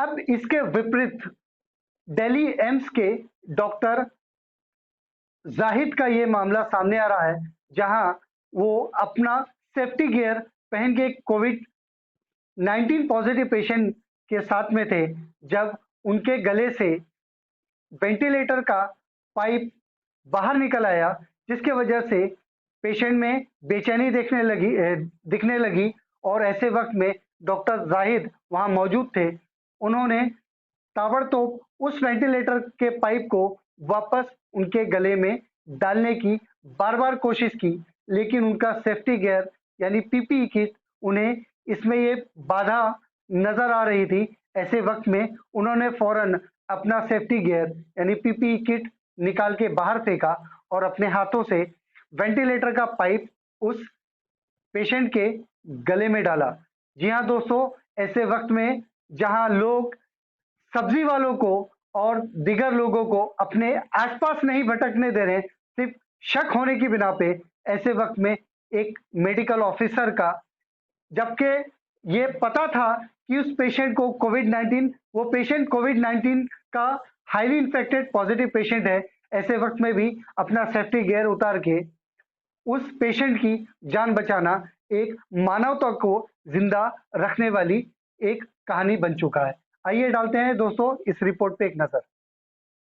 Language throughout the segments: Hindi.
अब इसके विपरीत दिल्ली एम्स के डॉक्टर जाहिद का ये मामला सामने आ रहा है, जहां वो अपना सेफ्टी गियर पहन के कोविड 19 पॉजिटिव पेशेंट के साथ में थे, जब उनके गले से वेंटिलेटर का पाइप बाहर निकल आया, जिसके वजह से पेशेंट में बेचैनी दिखने लगी और ऐसे वक्त में डॉक्टर जाहिद वहां मौजूद थे। उन्होंने ताबड़तोड़ उस वेंटिलेटर के पाइप को वापस उनके गले में डालने की बार-बार कोशिश की, लेकिन उनका सेफ्टी गियर यानी पीपीई किट उन्हें इसमें ये बाधा नजर आ रही थी। ऐसे वक्त में उन्होंने फौरन अपना सेफ्टी गियर यानी पीपीई किट निकाल के बाहर फेंका और अपने हाथों से वेंटिलेटर का पाइप उस पेशेंट के गले में डाला। जी हाँ दोस्तों, ऐसे वक्त में जहां लोग सब्जी वालों को और दिगर लोगों को अपने आसपास नहीं भटकने दे रहे, सिर्फ शक होने की बिना पे, ऐसे वक्त में एक मेडिकल ऑफिसर का, जबकि ये पता था कि उस पेशेंट को कोविड 19 का हाईली इन्फेक्टेड पॉजिटिव पेशेंट है, ऐसे वक्त में भी अपना सेफ्टी गियर उतार के उस पेशेंट की जान बचाना एक मानवता को जिंदा रखने वाली एक कहानी बन चुका है। आइए डालते हैं दोस्तों इस रिपोर्ट पे एक नजर।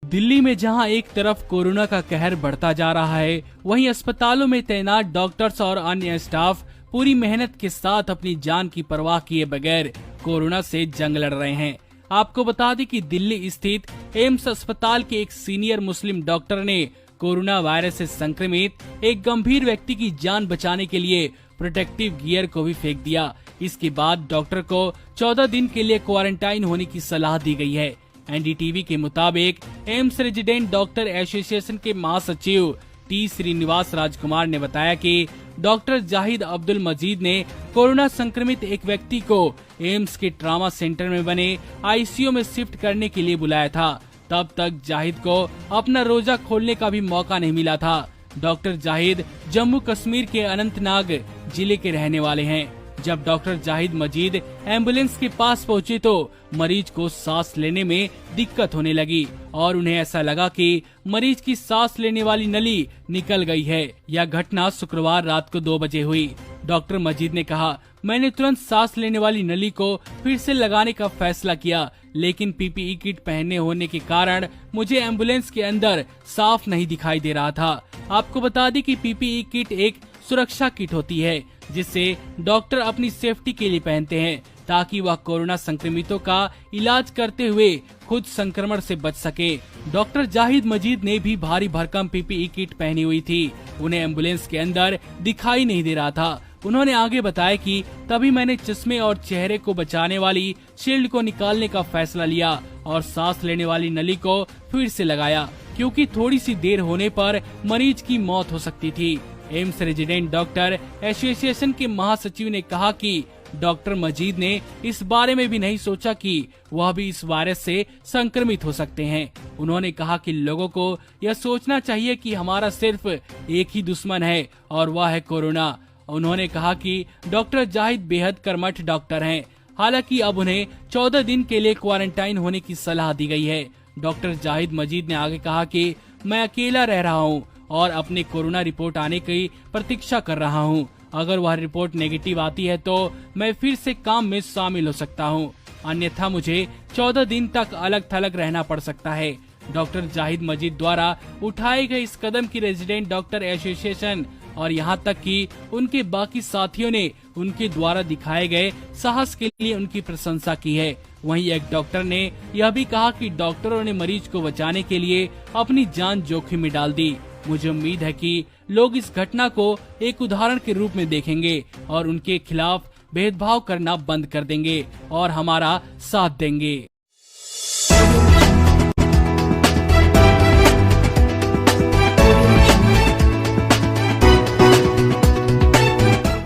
दिल्ली में जहां एक तरफ कोरोना का कहर बढ़ता जा रहा है, वहीं अस्पतालों में तैनात डॉक्टर्स और अन्य स्टाफ पूरी मेहनत के साथ अपनी जान की परवाह किए बगैर कोरोना से जंग लड़ रहे हैं। आपको बता दें कि दिल्ली स्थित एम्स अस्पताल के एक सीनियर मुस्लिम डॉक्टर ने कोरोना वायरस से संक्रमित एक गंभीर व्यक्ति की जान बचाने के लिए प्रोटेक्टिव गियर को भी फेंक दिया। इसके बाद डॉक्टर को 14 दिन के लिए क्वारंटाइन होने की सलाह दी गई है। एनडीटीवी के मुताबिक एम्स रेजिडेंट डॉक्टर एसोसिएशन के महासचिव टी श्रीनिवास राजकुमार ने बताया कि डॉक्टर जाहिद अब्दुल मजीद ने कोरोना संक्रमित एक व्यक्ति को एम्स के ट्रॉमा सेंटर में बने आईसीयू में शिफ्ट करने के लिए बुलाया था। तब तक जाहिद को अपना रोजा खोलने का भी मौका नहीं मिला था। डॉक्टर जाहिद जम्मू कश्मीर के अनंतनाग जिले के रहने वाले हैं। जब डॉक्टर जाहिद मजीद एम्बुलेंस के पास पहुंचे तो मरीज को सांस लेने में दिक्कत होने लगी और उन्हें ऐसा लगा कि मरीज की सांस लेने वाली नली निकल गई है। यह घटना शुक्रवार रात को 2 बजे हुई। डॉक्टर मजीद ने कहा, मैंने तुरंत सांस लेने वाली नली को फिर से लगाने का फैसला किया, लेकिन पीपीई किट पहनने होने के कारण मुझे एम्बुलेंस के अंदर साफ नहीं दिखाई दे रहा था। आपको बता दें कि पीपीई किट एक सुरक्षा किट होती है, जिसे डॉक्टर अपनी सेफ्टी के लिए पहनते हैं ताकि वह कोरोना संक्रमितों का इलाज करते हुए खुद संक्रमण से बच सके। डॉक्टर जाहिद मजीद ने भी भारी भरकम पीपीई किट पहनी हुई थी। उन्हें एम्बुलेंस के अंदर दिखाई नहीं दे रहा था। उन्होंने आगे बताया कि तभी मैंने चश्मे और चेहरे को बचाने वाली शील्ड को निकालने का फैसला लिया और सांस लेने वाली नली को फिर से लगाया, क्योंकि थोड़ी सी देर होने पर मरीज की मौत हो सकती थी। एम्स रेजिडेंट डॉक्टर एसोसिएशन के महासचिव ने कहा कि डॉक्टर मजीद ने इस बारे में भी नहीं सोचा कि वह भी इस वायरस से संक्रमित हो सकते हैं। उन्होंने कहा कि लोगों को यह सोचना चाहिए कि हमारा सिर्फ एक ही दुश्मन है और वह है कोरोना। उन्होंने कहा कि डॉक्टर जाहिद बेहद कर्मठ डॉक्टर हैं। हालांकि अब उन्हें 14 दिन के लिए क्वारंटाइन होने की सलाह दी गई है। डॉक्टर जाहिद मजीद ने आगे कहा कि मैं अकेला रह रहा हूं और अपने कोरोना रिपोर्ट आने की प्रतीक्षा कर रहा हूं। अगर वह रिपोर्ट नेगेटिव आती है तो मैं फिर से काम में शामिल हो सकता हूं, अन्यथा मुझे 14 दिन तक अलग थलग रहना पड़ सकता है। डॉक्टर जाहिद मजीद द्वारा उठाए गए इस कदम की रेजिडेंट डॉक्टर एसोसिएशन और यहां तक कि उनके बाकी साथियों ने उनके द्वारा दिखाए गए साहस के लिए उनकी प्रशंसा की है। वहीं एक डॉक्टर ने यह भी कहा कि डॉक्टरों ने मरीज को बचाने के लिए अपनी जान जोखिम में डाल दी। मुझे उम्मीद है कि लोग इस घटना को एक उदाहरण के रूप में देखेंगे और उनके खिलाफ भेदभाव करना बंद कर देंगे और हमारा साथ देंगे।